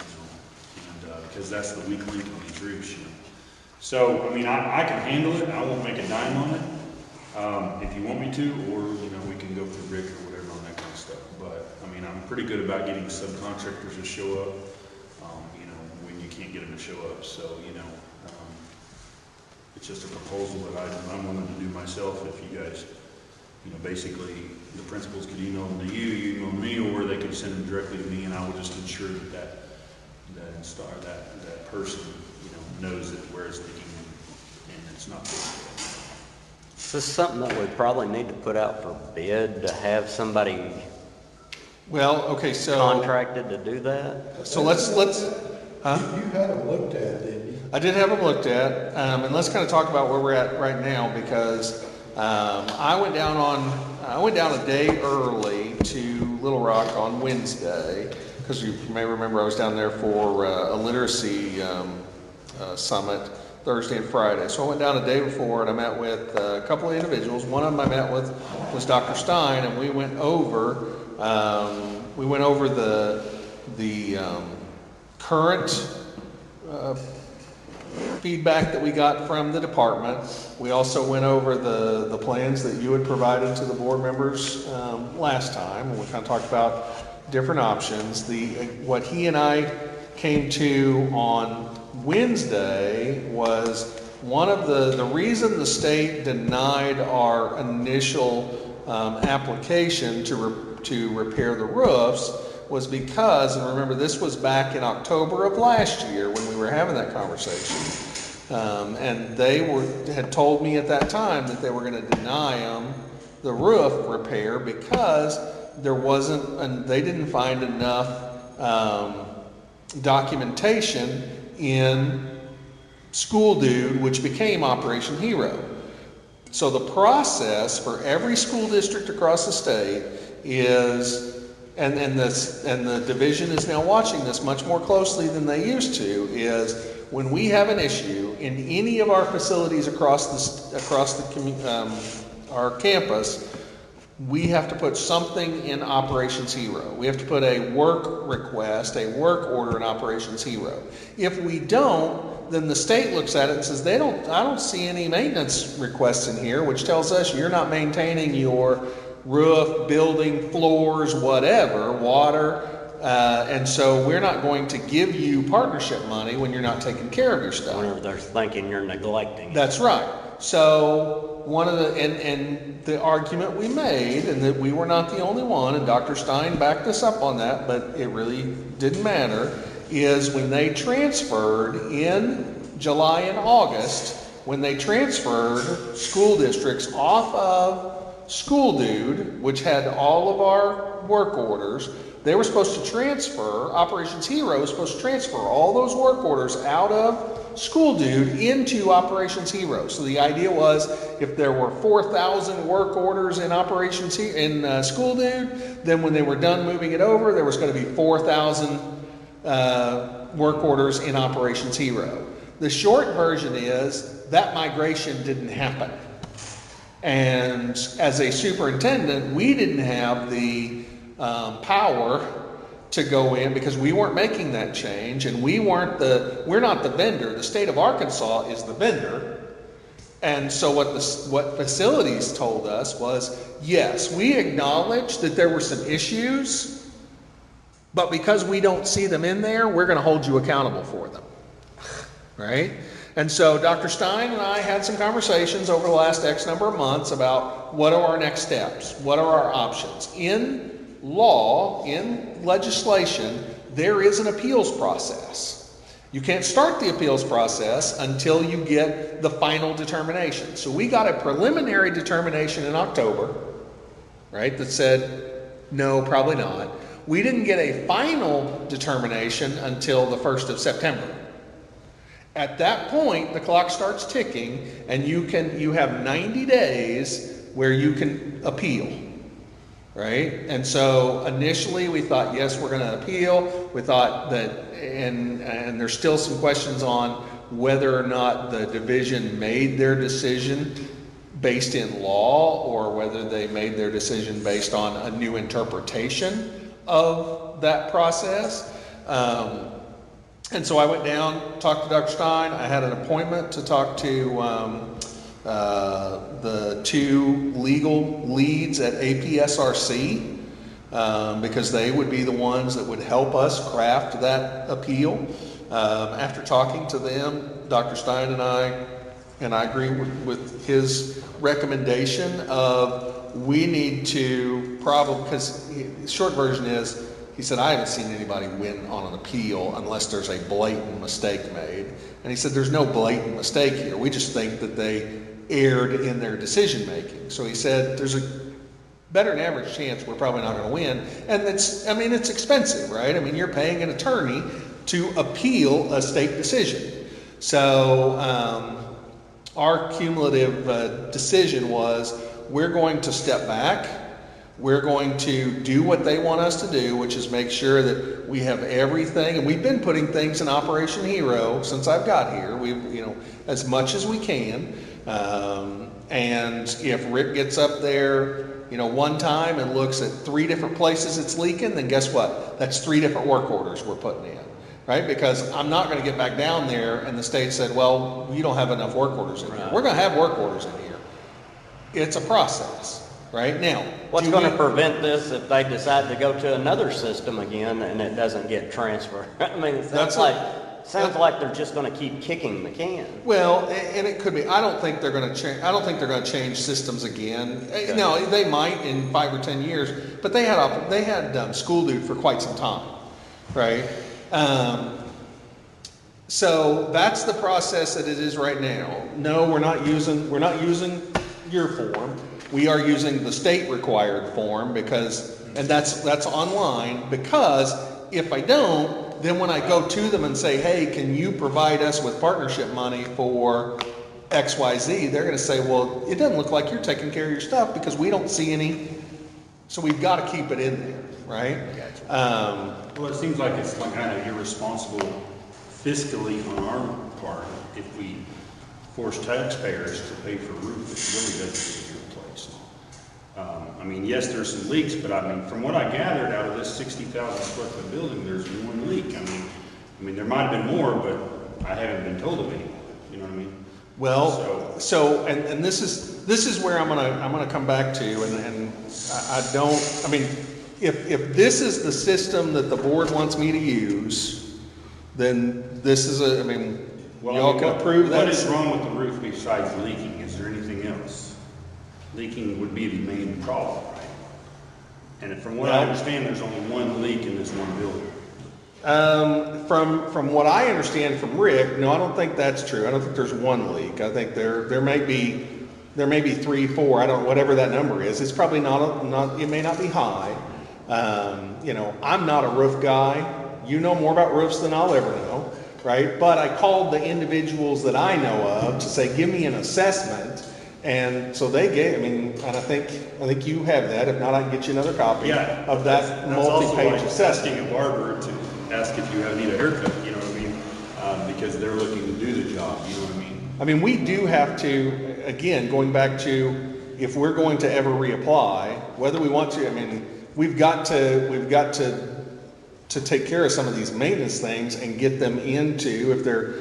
you know, and because that's the weak link on these roofs, you know. So, I mean, I can handle it. I won't make a dime on it if you want me to, or, you know, we can go through RIC or whatever on that kind of stuff. But, I mean, I'm pretty good about getting subcontractors to show up, you know, when you can't get them to show up. So, you know, it's just a proposal that I'm willing to do myself if you guys, you know, basically the principals could email them to you, you email me, or they could send them directly to me, and I will just ensure that person, you know, knows that where it's leaking and it's not fixed. Is this something that we probably need to put out for bid to have somebody Well, okay, so. contracted to do that? So let's, huh? You had them looked at, didn't you? I did have them looked at, and let's kind of talk about where we're at right now, because I went down a day early to Little Rock on Wednesday, because you may remember I was down there for a literacy summit Thursday and Friday. So I went down a day before, and I met with a couple of individuals. One of them I met with was Dr. Stein, and we went over the current feedback that we got from the department. We also went over the plans that you had provided to the board members last time, and we kind of talked about different options. What he and I came to on Wednesday was one of the reason the state denied our initial application to repair the roofs was because, and remember this was back in October of last year when we were having that conversation, and they had told me at that time that they were going to deny them the roof repair because there wasn't, and they didn't find enough documentation in School Dude, which became Operation Hero. So the process for every school district across the state is, and the division is now watching this much more closely than they used to, is when we have an issue in any of our facilities across our campus, we have to put something in Operations Hero. We have to put a work request, a work order in Operations Hero. If we don't, then the state looks at it and says, I don't see any maintenance requests in here, which tells us you're not maintaining your roof, building, floors, whatever, water, and so we're not going to give you partnership money when you're not taking care of your stuff. Whenever they're thinking you're neglecting it. That's right. So one of and the argument we made, and that we were not the only one, and Dr. Stein backed us up on that, but it really didn't matter, is when they transferred in July and August, when they transferred school districts off of School Dude, which had all of our work orders, they were supposed to transfer, Operations Hero was supposed to transfer all those work orders out of School Dude into Operations Hero. So the idea was, if there were 4,000 work orders in School Dude, then when they were done moving it over, there was going to be 4,000 work orders in Operations Hero. The short version is that migration didn't happen. And as a superintendent, we didn't have the power to go in because we weren't making that change, and we're not the vendor. The state of Arkansas is the vendor. And so what facilities told us was, yes, we acknowledge that there were some issues, but because we don't see them in there, we're going to hold you accountable for them. Right? And so Dr. Stein and I had some conversations over the last X number of months about what are our next steps? What are our options? In law, in legislation, there is an appeals process. You can't start the appeals process until you get the final determination. So we got a preliminary determination in October, right, that said, no, probably not. We didn't get a final determination until the 1st of September. At that point, the clock starts ticking, and you have 90 days where you can appeal. Right? And so initially we thought, yes, we're going to appeal. We thought that, and there's still some questions on whether or not the division made their decision based in law, or whether they made their decision based on a new interpretation of that process. And so I went down, talked to Dr. Stein. I had an appointment to talk to the two legal leads at APSRC, because they would be the ones that would help us craft that appeal. After talking to them, Dr. Stein and I agree with his recommendation of we need to probably, because the short version is, he said, I haven't seen anybody win on an appeal unless there's a blatant mistake made. And he said, there's no blatant mistake here. We just think that they erred in their decision making. So he said, there's a better than average chance we're probably not going to win. And it's expensive, right? I mean, you're paying an attorney to appeal a state decision. So our cumulative decision was, we're going to step back. We're going to do what they want us to do, which is make sure that we have everything. And we've been putting things in Operation Hero since I've got here. We've, as much as we can. And if Rick gets up there, one time and looks at 3 different places it's leaking, then guess what? That's 3 different work orders we're putting in, right? Because I'm not going to get back down there and the state said, well, you don't have enough work orders in here. We're going to have work orders in here. It's a process. Right now, what's going to prevent this if they decide to go to another system again and it doesn't get transferred? I mean, it sounds like they're just going to keep kicking the can. Well, and it could be. I don't think they're going to change. I don't think they're going to change systems again. Okay. No, they might in 5 or 10 years. But they had School Dude for quite some time, right? So that's the process that it is right now. No, we're not using your form. We are using the state required form and that's online, because if I don't, then when I go to them and say, hey, can you provide us with partnership money for XYZ, they're going to say, well, it doesn't look like you're taking care of your stuff because we don't see any So we've got to keep it in there, right? Well, it seems like it's like kind of irresponsible fiscally on our part if we force taxpayers to pay for a roof that really doesn't need to be replaced. I mean, yes, there's some leaks, but I mean, from what I gathered out of this 60,000 square foot building, there's one leak. I mean, there might have been more, but I haven't been told of any. You know what I mean? Well, and this is where I'm gonna come back to, and I don't, I mean, if this is the system that the board wants me to use, then this is I mean, y'all can approve that. What is wrong with the roof besides leaking? Is there anything else? Leaking would be the main problem, right? And from what I understand, there's only one leak in this one building. From what I understand from Rick, no, I don't think that's true. I don't think there's one leak. I think there may be 3, 4. I don't, whatever that number is. It's probably not. It may not be high. You know, I'm not a roof guy. You know more about roofs than I'll ever know, right? But I called the individuals that I know of to say, give me an assessment. And so they gave, I mean, and I think you have that. If not, I can get you another copy of that multi-page assessment. Asking a barber to ask if you need a haircut, you know what I mean? Because they're looking to do the job, you know what I mean? I mean, we do have to, again, going back to if we're going to ever reapply, whether we want to, I mean, we've got to take care of some of these maintenance things and get them into, if they're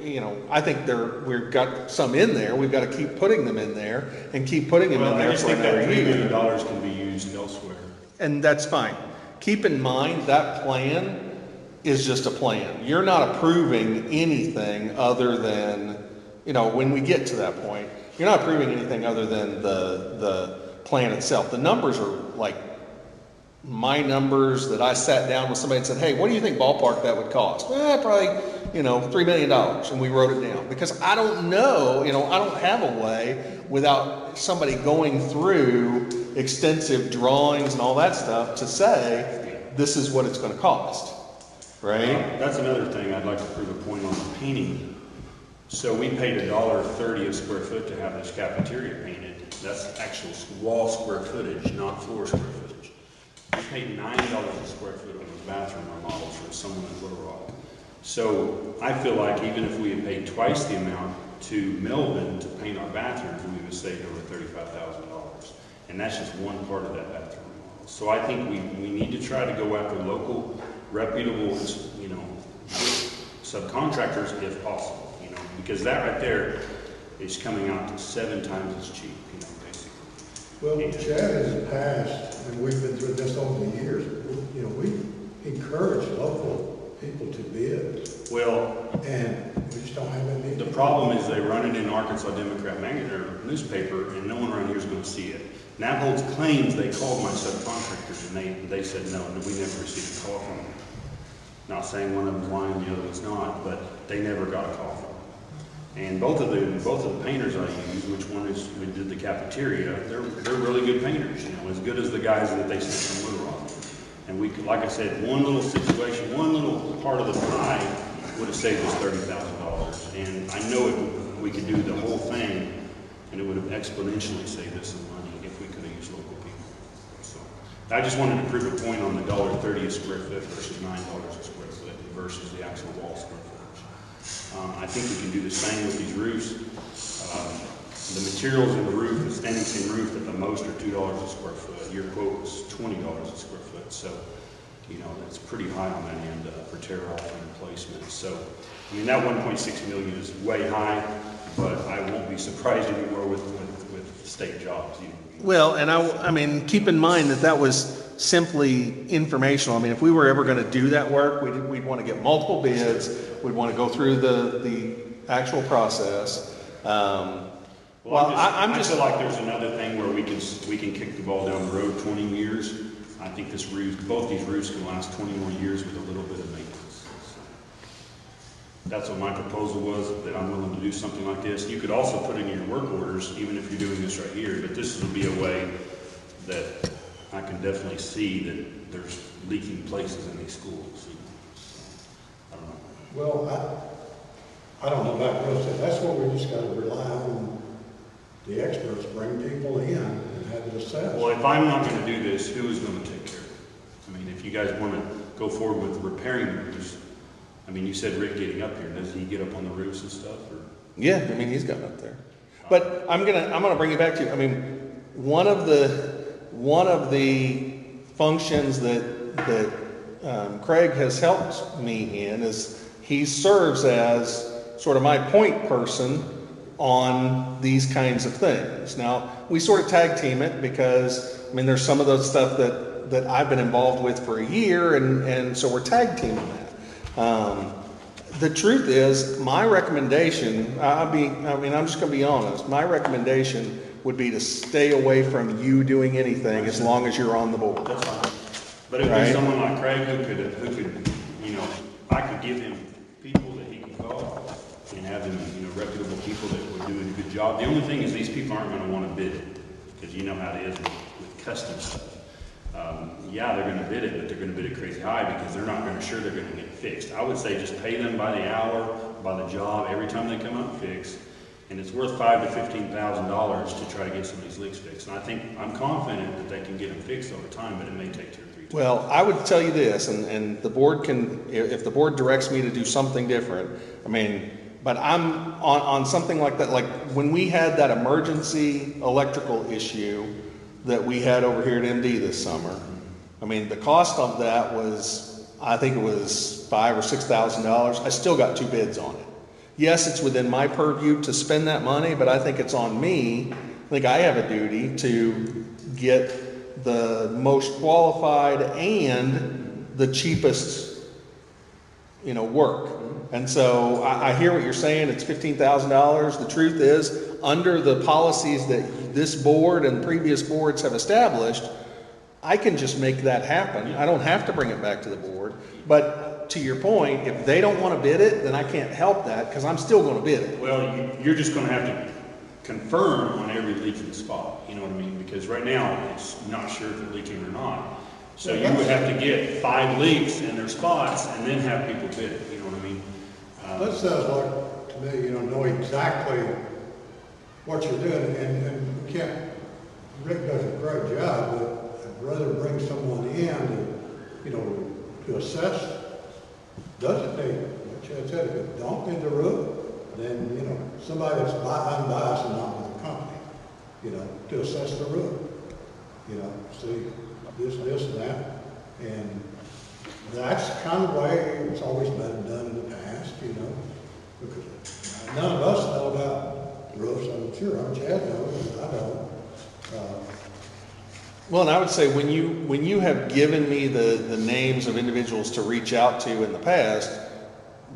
you know, I think we've got some in there. We've got to keep putting them in there and keep putting them in there. I just think that $3 million can be used elsewhere. And that's fine. Keep in mind that plan is just a plan. You're not approving anything other than, you know, when we get to that point, you're not approving anything other than the plan itself. The numbers are like my numbers that I sat down with somebody and said, hey, what do you think ballpark that would cost? Probably, you know, $3 million. And we wrote it down because I don't know, you know, I don't have a way without somebody going through extensive drawings and all that stuff to say, this is what it's going to cost, right? That's another thing I'd like to prove a point on the painting. So we paid $1.30 a square foot to have this cafeteria painted. That's actual wall square footage, not floor square footage. We paid $9 a square foot on those bathroom remodels for someone in Little Rock. So I feel like even if we had paid twice the amount to Melvin to paint our bathrooms, we would have saved over $35,000. And that's just one part of that bathroom remodel. So I think we need to try to go after local, reputable, you know, subcontractors if possible, you know, because that right there is coming out to 7 times as cheap, you know, basically. Well, Chad has passed, and we've been through this over the years, you know, we encourage local people to bid. Well, and we just don't have any. The problem is they run it in Arkansas Democrat magazine or newspaper, and no one around here is going to see it. Nabholz claims they called my subcontractors, and they said no, we never received a call from them. Not saying one of them's lying, the other one's not, but they never got a call from them. And both of the painters I use, which one is we did the cafeteria, they're really good painters, you know, as good as the guys that they sent from Little Rock. And we could, like I said, one little situation, one little part of the pie would have saved us $30,000. And I know we could do the whole thing, and it would have exponentially saved us some money if we could have used local people. So I just wanted to prove a point on the $1.30 a square foot versus $9 a square foot versus the actual wall square footage. I think we can do the same with these roofs. The materials in the roof, the standing seam roof, at the most are $2 a square foot. Your quote was $20 a square foot. So, you know, that's pretty high on that end for tear off and replacement. So, I mean, that 1.6 million is way high, but I won't be surprised anymore with state jobs. You know. Well, and I mean, keep in mind that was simply informational. I mean, if we were ever going to do that work, we'd want to get multiple bids. We'd want to go through the actual process. I feel like there's another thing where we can kick the ball down the road 20 years. I think both these roofs can last 20 more years with a little bit of maintenance. So that's what my proposal was, that I'm willing to do something like this. You could also put in your work orders, even if you're doing this right here, but this would be a way that I can definitely see that there's leaking places in these schools. You know? So, I don't know. Well, I don't know about roofs. That's what we just got to rely on the experts bring people in and have it assessed. Well, if I'm not gonna do this, who is gonna take care of it? I mean, if you guys wanna go forward with repairing the roofs, I mean, you said Rick getting up here, does he get up on the roofs and stuff, or? Yeah, I mean, he's gotten up there. But I'm gonna bring it back to you. I mean, one of the functions that Craig has helped me in is he serves as sort of my point person on these kinds of things. Now, we sort of tag team it because, I mean, there's some of those stuff that I've been involved with for a year, and so we're tag teaming that. The truth is, my recommendation, I'm just gonna be honest, my recommendation would be to stay away from you doing anything as long as you're on the board. That's fine. But if Right. there's someone like Craig who could, you know, I could give him people that he can call and have them, you know, reputable people that would do a good job. The only thing is these people aren't gonna wanna bid it, because you know how it is with custom stuff. Yeah, they're gonna bid it, but they're gonna bid it crazy high because they're not gonna sure they're gonna get fixed. I would say just pay them by the hour, by the job, every time they come up and fix. And it's worth $5,000 to $15,000 to try to get some of these leaks fixed. And I'm confident that they can get them fixed over time, but it may take 2 or 3 times. Well, I would tell you this, and the board can, if the board directs me to do something different, I mean, but I'm on something like that, like when we had that emergency electrical issue that we had over here at MD this summer, I mean, the cost of that was, I think it was $5,000 or $6,000. I still got 2 bids on it. Yes, it's within my purview to spend that money, but I think it's on me. I think I have a duty to get the most qualified and the cheapest, you know, work. And so I hear what you're saying, it's $15,000. The truth is, under the policies that this board and previous boards have established, I can just make that happen. I don't have to bring it back to the board. But to your point, if they don't want to bid it, then I can't help that because I'm still going to bid it. Well, you're just gonna have to confirm on every leaking spot, you know what I mean? Because right now, it's not sure if it's leaking or not. So you would have to get 5 leaks in their spots and then have people bid it, you know what I mean? That sounds like, to me, know exactly what you're doing, and we can't, Rick does a great job, but I'd rather bring someone in to assess, does it need, what Chad said, if it don't need the roof, then, somebody that's unbiased and not with the company, to assess the roof. See this and that, and that's kind of the way it's always been done in the past, because none of us know about roofs, I'm sure, Chad knows, I don't. Well, and I would say when you have given me the names of individuals to reach out to in the past,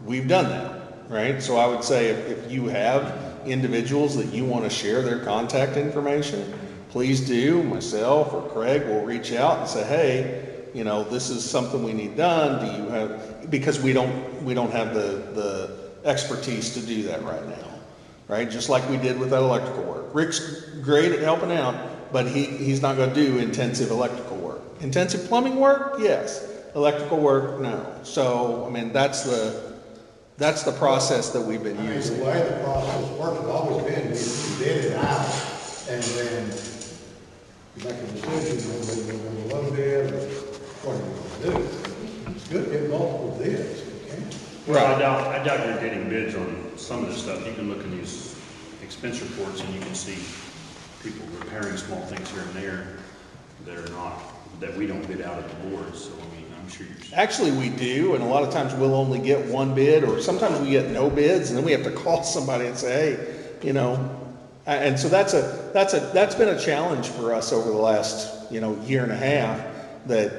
we've done that, right? So I would say if you have individuals that you want to share their contact information, please do. Myself or Craig will reach out and say, hey, this is something we need done. Do you have, because we don't have the expertise to do that right now, right? Just like we did with that electrical work. Rick's great at helping out, but he's not going to do intensive electrical work. Intensive plumbing work, yes. Electrical work, no. So, I mean, that's the process that we've been using. The way the process works has always been, you bid it out, and then you make a decision, whether you're going to low bid or what you're going to do. It's good to get multiple bids, if you can. Well, I doubt you're getting bids on some of this stuff. You can look in these expense reports and you can see people repairing small things here and there that we don't bid out at the board. So, I mean, I'm sure you're... Actually, we do, and a lot of times we'll only get one bid, or sometimes we get no bids, and then we have to call somebody and say, hey, and so that's been a challenge for us over the last, year and a half, that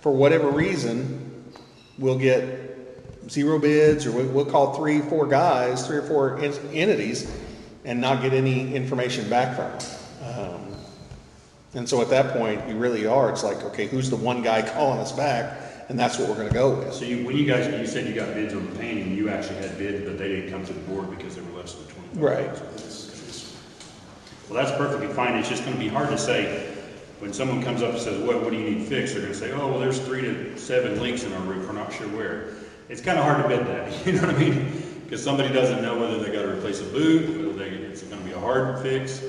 for whatever reason, we'll get 0 bids, or we'll call 3 or 4 entities, and not get any information back from them. And so at that point, you really are, it's like, okay, who's the one guy calling us back? And that's what we're going to go with. So when you said you got bids on the painting, you actually had bids, but they didn't come to the board because they were less than 20. Right. Well, that's perfectly fine. It's just going to be hard to say when someone comes up and says, what do you need fixed? They're going to say, oh, well, there's 3 to 7 leaks in our roof. We're not sure where. It's kind of hard to bid that. You know what I mean? because somebody doesn't know whether they gotta replace a boot, whether it's gonna be a hard fix.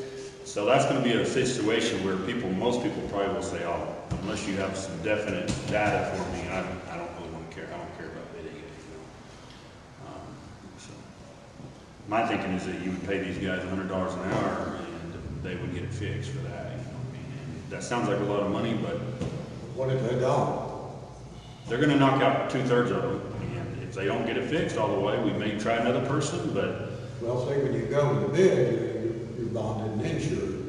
So that's gonna be a situation where most people probably will say, oh, unless you have some definite data for me, I don't really wanna care, I don't care about bidding it, you know. So my thinking is that you would pay these guys $100 an hour and they would get it fixed for that, you know what I mean? And that sounds like a lot of money, but What if they don't? they're gonna knock out 2/3 of them, and if they don't get it fixed all the way, we may try another person, but, Well, see, when you go with the bid, you're bonded and insured.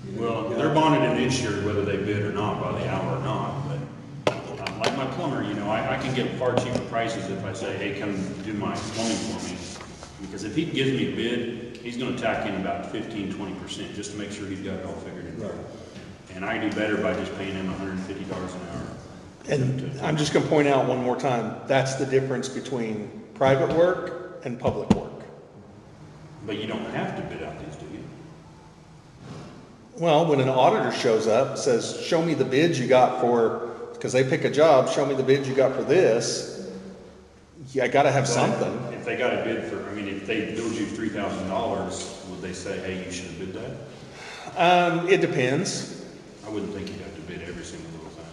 You know, well, you they're got- bonded and insured whether they bid or not, by the hour or not, but, like my plumber, you know, I can get far cheaper prices if I say, hey, come do my plumbing for me. Because if he gives me a bid, he's gonna tack in about 15-20% just to make sure he's got it all figured in. Right. And I do better by just paying him $150 an hour. And I'm just gonna point out one more time, that's the difference between private work and public work. But you don't have to bid out these, do you? Well, when an auditor shows up, says, show me the bids you got for, because they pick a job, show me the bids you got for this, I gotta have something. If they got a bid for, I mean, if they billed you $3,000, would they say, hey, you should have bid that? It depends. I wouldn't think you'd have to bid every single little thing.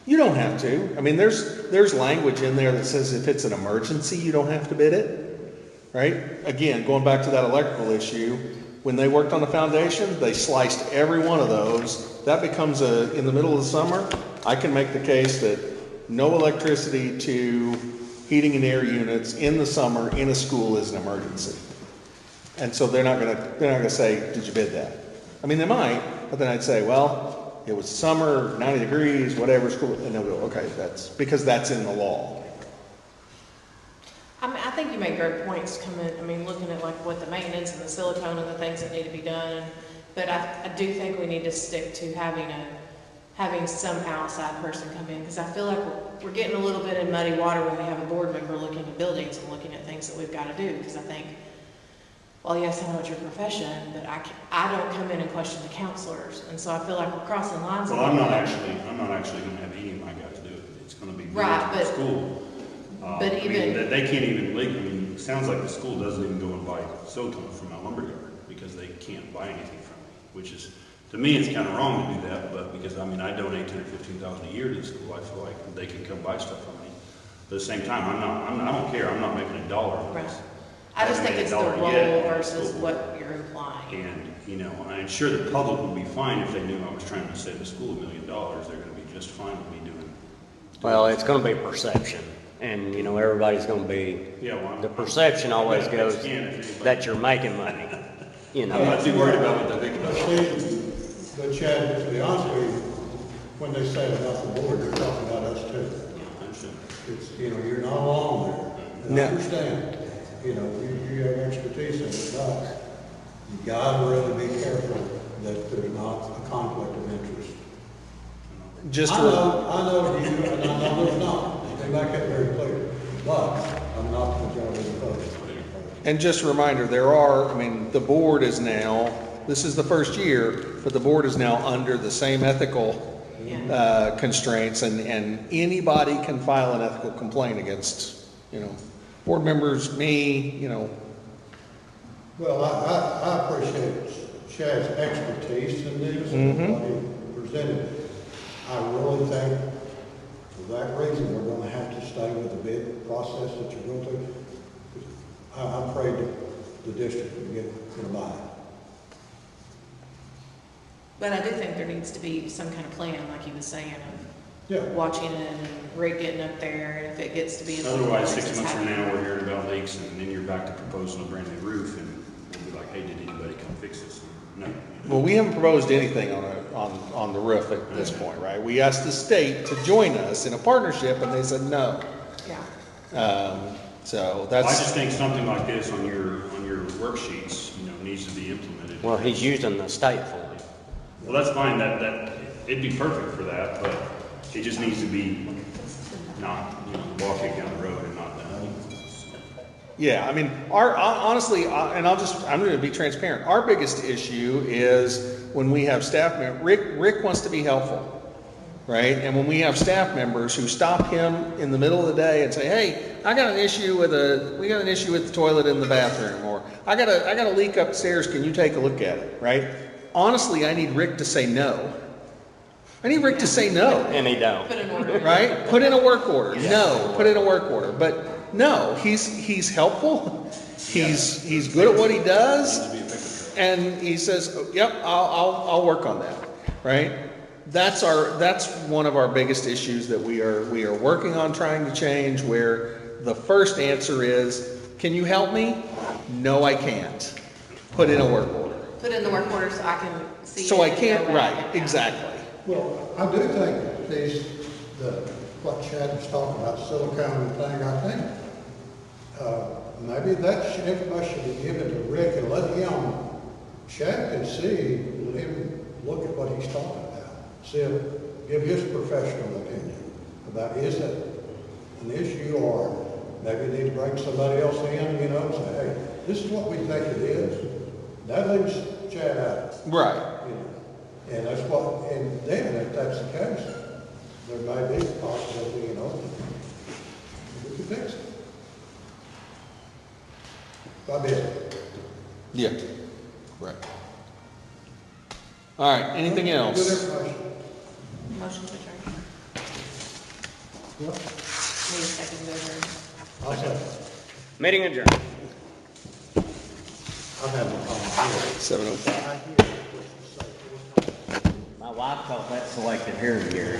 You don't have to. I mean, there's language in there that says if it's an emergency, you don't have to bid it, right? Again, going back to that electrical issue, when they worked on the foundation, they sliced every one of those. That becomes in the middle of the summer, I can make the case that no electricity to heating and air units in the summer in a school is an emergency. And so they're not gonna say, did you bid that? I mean, they might, but then I'd say, well, it was summer, 90 degrees, whatever, school, and they'll go, okay, that's, because that's in the law. I mean, I think you make great points coming, I mean, looking at like what the maintenance and the silicone and the things that need to be done. But I do think we need to stick to having some outside person come in, because I feel like we're getting a little bit in muddy water when we have a board member looking at buildings and looking at things that we've got to do. Because I think, well, yes, I know it's your profession, but I don't come in and question the counselors. And so I feel like we're crossing lines. Well, I'm not actually gonna have any of my guys do it. It's gonna be Right, the but- school. but I mean, even- they can't even legally, I mean, it sounds like the school doesn't even go and buy silicone from my lumberyard because they can't buy anything from me, which is, to me, it's kind of wrong to do that, but because, I mean, I donate $10,000 or $15,000 a year to the school, I feel like they can come buy stuff from me. But at the same time, I don't care, I'm not making $1 on Right. this. I just think it's the $1 role yet. versus what you're implying. And, you know, I'm sure the public would be fine if they knew I was trying to save the school $1 million, they're gonna be just fine with me doing. Well, it's gonna be perception, and, you know, everybody's gonna be, Yeah, well, the perception always Yeah, goes that's if anybody- that you're making money, you I'm know. not too worried about what they think But about it. see, but Chad, to be honest with you, when they say about the board, they're talking about us too. I understand. It's, you know, you're not alone there. And No. I understand, you know, you have expertise in it, but you gotta really be careful that there's not a conflict of interest. Just I to, know you, and I know there's not. They make it very clear, but I'm not the majority of the vote. and just a reminder, I mean, the board is now, this is the first year, but the board is now under the same ethical constraints, and anybody can file an ethical complaint against, you know, board members, me, you know. Well, I appreciate Chad's expertise in this and what he presented. I really think for that reason, we're gonna have to stay with the bid process that you're going to. I'm afraid that the district will get a buy. But I do think there needs to be some kind of plan, like he was saying, Yeah. of watching it and Rick getting up there, and if it gets to be. Otherwise, 6 months from now, we're hearing about leaks, and then you're back to proposing a brand new roof, and we'll be like, hey, did anybody come fix this? No. Well, we haven't proposed anything on the roof at this point, right? We asked the state to join us in a partnership, and they said no. Yeah. So I that's, just think something like this on your worksheets, you know, needs to be implemented. Well, he's using the state for it. Well, that's fine, it'd be perfect for that, but it just needs to be not, you know, walking down the road and not done. yeah, I mean, honestly, and I'm gonna be transparent, our biggest issue is when we have staff members, Rick wants to be helpful. right? And when we have staff members who stop him in the middle of the day and say, hey, we got an issue with the toilet in the bathroom, or I got a leak upstairs, can you take a look at it, right? Honestly, I need Rick to say no. I need Rick to say no. And he don't. Put an order. Right? Put in a work order. Yeah. No, put in a work order. But no, he's helpful. He's good at what he does, and he says, "Yep, I'll work on that." Right? That's one of our biggest issues that we are working on trying to change. Where the first answer is, "Can you help me?" No, I can't. Put in a work order. Put in the work order so I can see. So it I can't. and know what I Right? can- Exactly. Well, I do think what Chad was talking about, silicone thing, I think, maybe that information should be given to Rick and let him check and see, let him look at what he's talking about. See, give his professional opinion about is it an issue, or maybe need to bring somebody else in, you know, and say, hey, this is what we think it is. That leaves Chad out. Right. You know, and that's what, and then if that's the case, there may be a possibility, you know, we can fix it. By bit. Yeah. Right. All right. Anything Good else? information. Motion to adjourn. Yep. Need a second to adjourn. I'll say, Meeting adjourned. I've had no problem. 7:05. I hear what you say. My wife called that selective hearing, Gary.